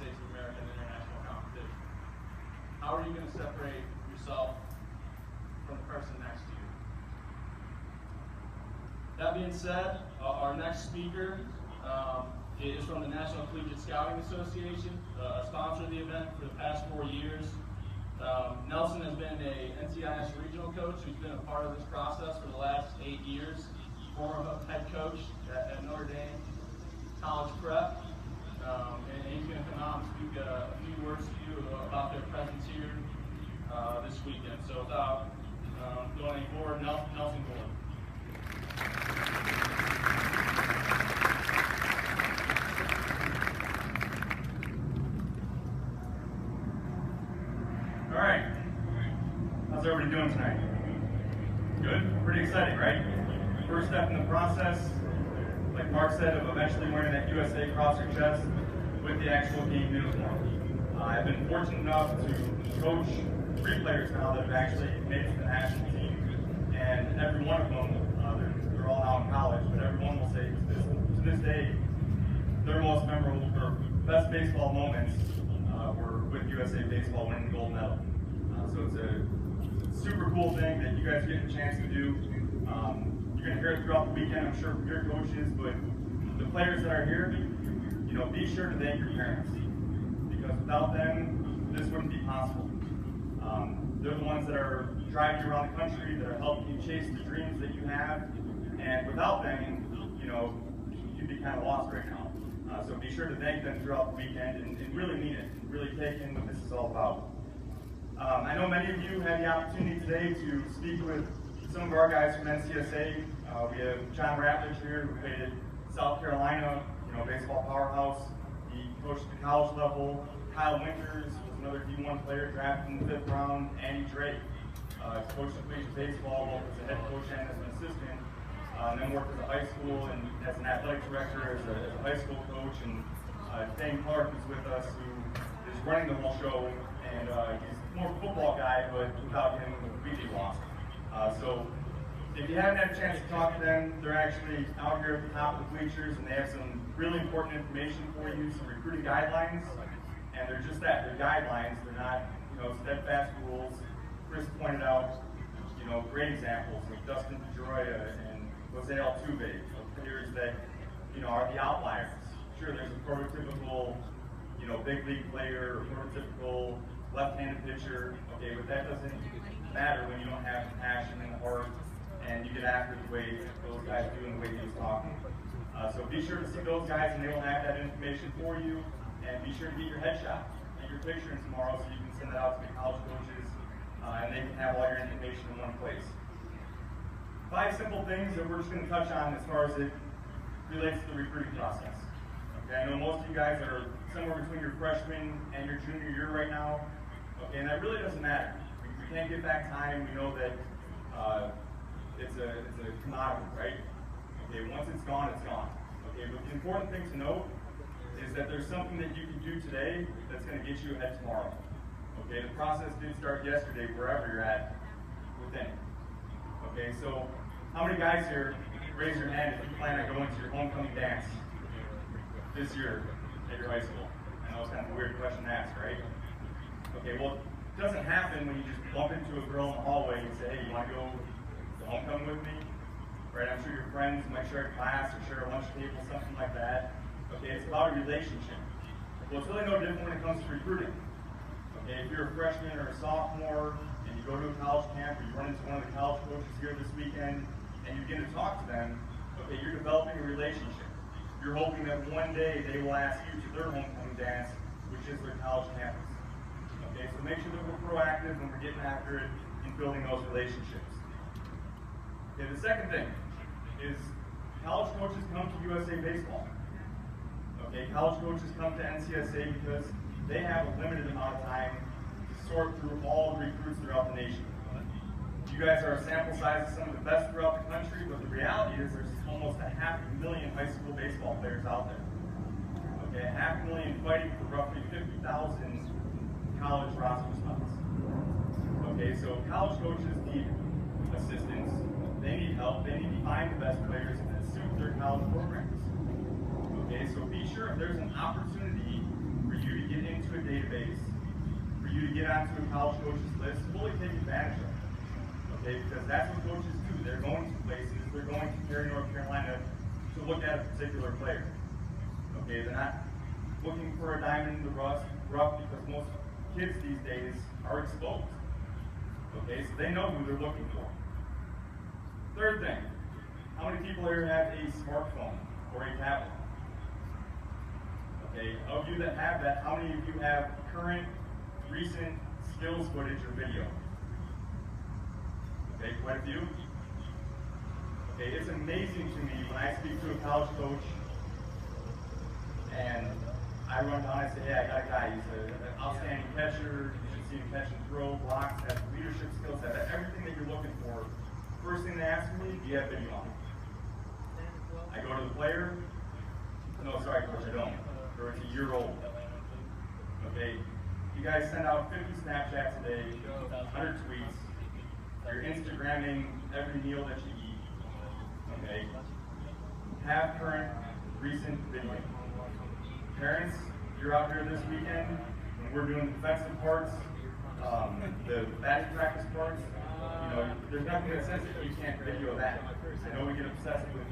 States of America in international competition. How are you going to separate yourself from the person next to you? That being said, our next speaker is from the National Collegiate Scouting Association, a sponsor of the event for the past 4 years. Nelson has been a NTIS regional coach who's been a part of this process for the last 8 years, former head coach at Notre Dame College Prep, and he's going to come out and speak a few words to you about their presence here this weekend. So without going any forward, Nelson Gordon. All right, how's everybody doing tonight? Good? Pretty exciting, right? First step in the process, like Mark said, of eventually wearing that USA across your chest with the actual game uniform. I've been fortunate enough to coach 3 players now that have actually made it to the national team, and every one of them, they're all now in college, but every one will say to this day, their most memorable or best baseball moments were with USA Baseball winning the gold medal. So it's a super cool thing that you guys get the chance to do. You're going to hear it throughout the weekend, I'm sure, from your coaches, but the players that are here, you know, be sure to thank your parents, because without them, this wouldn't be possible. They're the ones that are driving you around the country, that are helping you chase the dreams that you have, and without them, you know, you'd be kind of lost right now. So be sure to thank them throughout the weekend and really mean it, really take in what this is all about. I know many of you had the opportunity today to speak with some of our guys from NCSA. We have John Ratledge here, who played at South Carolina, you know, baseball powerhouse. He coached at the college level. Kyle Winters was another D1 player drafted in the 5th round. Andy Drake coached at collegiate baseball, both as a head coach and as an assistant. Then worked as a high school and as an athletic director, as a high school coach. And Dane Clark is with us, who is running the whole show. And he's more of a football guy, but without him, we'd be lost. So if you haven't had a chance to talk to them, they're actually out here at the top of the bleachers, and they have some really important information for you, some recruiting guidelines. And they're just that, they're guidelines. They're not, you know, steadfast rules. Chris pointed out, you know, great examples of Dustin Pedroia and Jose Altuve, players that, you know, are the outliers. Sure, there's a prototypical, you know, big league player or prototypical left-handed pitcher, okay, but that doesn't matter when you don't have the passion and the heart and you get after the way those guys do and the way he was talking. So be sure to see those guys, and they will have that information for you. And be sure to get your headshot and your picture in tomorrow so you can send it out to the college coaches and they can have all your information in one place. 5 simple things that we're just going to touch on as far as it relates to the recruiting process. Okay, I know most of you guys are somewhere between your freshman and your junior year right now. Okay, and that really doesn't matter. We can't get back time. We know that it's a commodity, right? Okay, once it's gone, it's gone. Okay, but the important thing to note is that there's something that you can do today that's going to get you ahead tomorrow. Okay, the process did start yesterday, wherever you're at within it. Okay, so how many guys here, raise your hand if you plan on going to your homecoming dance this year at your high school? I know it's kind of a weird question to ask, right? Okay, well, it doesn't happen when you just bump into a girl in the hallway and say, hey, you want to go to homecoming with me? Right, I'm sure your friends might share a class or share a lunch table, something like that. Okay, it's about a relationship. Well, it's really no different when it comes to recruiting. Okay, if you're a freshman or a sophomore and you go to a college camp or you run into one of the college coaches here this weekend and you begin to talk to them, okay, you're developing a relationship. You're hoping that one day they will ask you to their homecoming dance, which is their college campus. Okay, so make sure that we're proactive when we're getting after it in building those relationships. Okay, the second thing is college coaches come to USA Baseball. Okay, college coaches come to NCSA because they have a limited amount of time to sort through all the recruits throughout the nation. You guys are a sample size of some of the best throughout the country, but the reality is there's almost 500,000 high school baseball players out there. Okay, 500,000 fighting for roughly 50,000 college roster spots. Okay, so college coaches need assistance, they need help, they need to find the best players that suit their college programs. Okay, so be sure if there's an opportunity for you to get database for you to get onto a college coach's list, fully take advantage of it. Okay, because that's what coaches do. They're going to places, they're going to Cary, North Carolina to look at a particular player. Okay, they're not looking for a diamond in the rough because most kids these days are exposed. Okay, so they know who they're looking for. Third thing, how many people here have a smartphone or a tablet? Okay, of you that have that, how many of you have current, recent skills footage or video? Okay, quite a few. Okay, it's amazing to me when I speak to a college coach and I run down and say, hey, I got a guy, he's an outstanding catcher, you should see him catch and throw, blocks, has leadership skills, has everything that you're looking for. First thing they ask me, do you have video on? I go to the player, no, sorry coach, I don't. Or it's a year old. Okay, you guys send out 50 Snapchats a day, 100 tweets, you're Instagramming every meal that you eat. Okay, have current, recent video. Parents, you're out here this weekend, and we're doing the defensive parts, the batting practice parts. You know, there's nothing that says that you can't video that. I know we get obsessed with,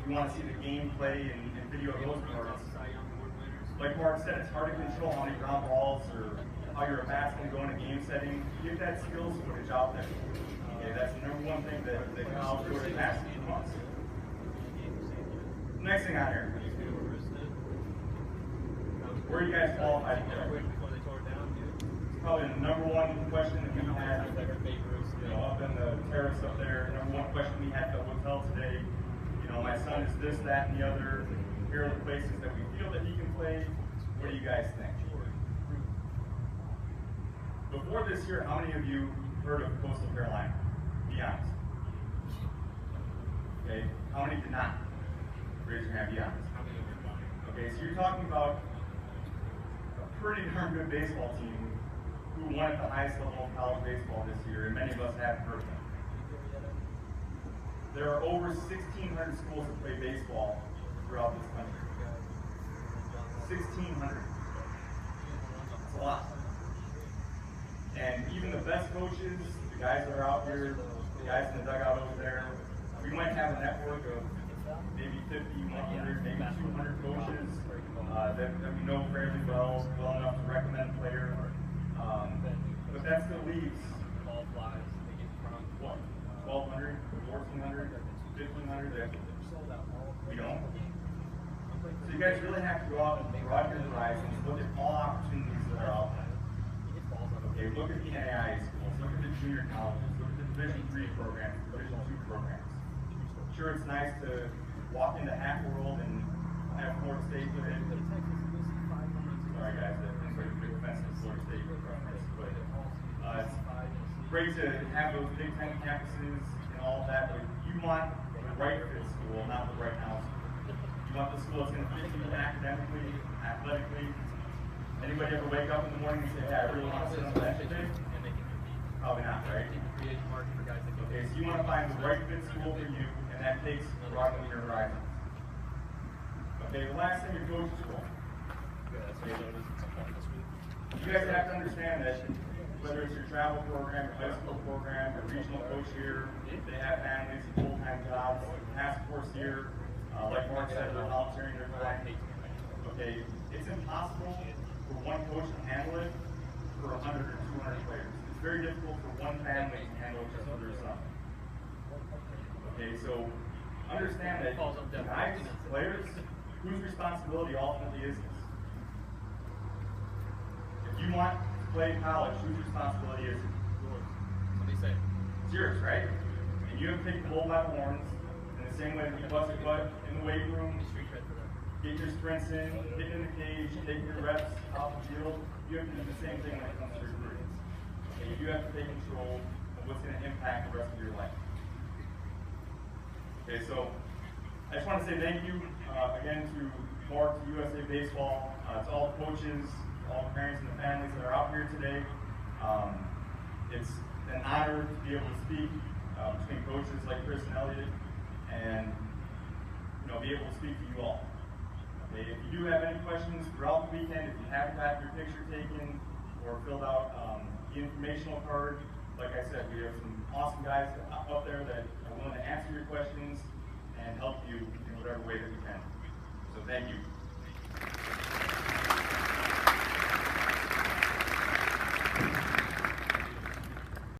we want to see the gameplay and video those parts. Like Mark said, it's hard to control how many ground balls or how your bat's going to go in a game setting. Get that skills footage out there. Okay, that's the number one thing that college coaches ask from us. Next thing on here. Where are you guys qualified for? It's probably the number one question that we had, you know, up in the terrace up there. Number one question we had at the hotel today. You know, my son is this, that, and the other. Here are the places that we feel that he can play. What do you guys think? Before this year, how many of you heard of Coastal Carolina? Be honest. Okay, how many did not? Raise your hand, be honest. Okay, so you're talking about a pretty darn good baseball team who won at the highest level of college baseball this year, and many of us haven't heard of them. There are over 1,600 schools that play baseball throughout this country. 1,600. That's a lot. And even the best coaches, the guys that are out here, the guys in the dugout over there, we might have a network of maybe 50, 100, maybe 200 coaches that we know fairly well enough to recommend a player. But that still leaves what? 1,200, 1,400, 1,500 that we don't. So you guys really have to go out and broaden your horizons, look at all opportunities that are out there. Okay, look at the NTIS schools, look at the junior colleges, look at the Division III programs, Division II programs. Sure, it's nice to walk into Hack World and have Florida State with it. Sorry guys, that's a big offense to Florida State reference, but it's great to have those Big Ten campuses and all of that, but you want the right fit school, not the right house. You want the school that's going to fit you academically, athletically. Anybody ever wake up in the morning and say, hey, I really want to sit on the bench today? Probably not, right? Okay, so you want to find the right fit school for you, and that takes broadening your horizons. Okay, the last thing, your coach's role. You guys have to understand that whether it's your travel program, your high school program, your regional coach here, they have families and full-time jobs, task force here, like Mark said, they're volunteering their time. Okay, it's impossible for one coach to handle it for 100 or 200 players. It's very difficult for one family to handle just for their son. Okay, so understand that guys, players, whose responsibility ultimately is this? If you want to play college, whose responsibility is it? It's yours, right? And you have to take the bull by the horns in the same way that you bust your butt in the weight room, get your sprints in, get in the cage, take your reps off the field. You have to do the same thing when it comes to recruiting. Okay, you have to take control of what's going to impact the rest of your life. Okay, so I just want to say thank you again to Mark, to USA Baseball, to all the coaches, all the parents and the families that are out here today. It's an honor to be able to speak between coaches like Chris and Elliot, and be able to speak to you all. If you do have any questions throughout the weekend, if you haven't got your picture taken or filled out the informational card, like I said, we have some awesome guys up there that are willing to answer your questions and help you in whatever way that we can. So thank you.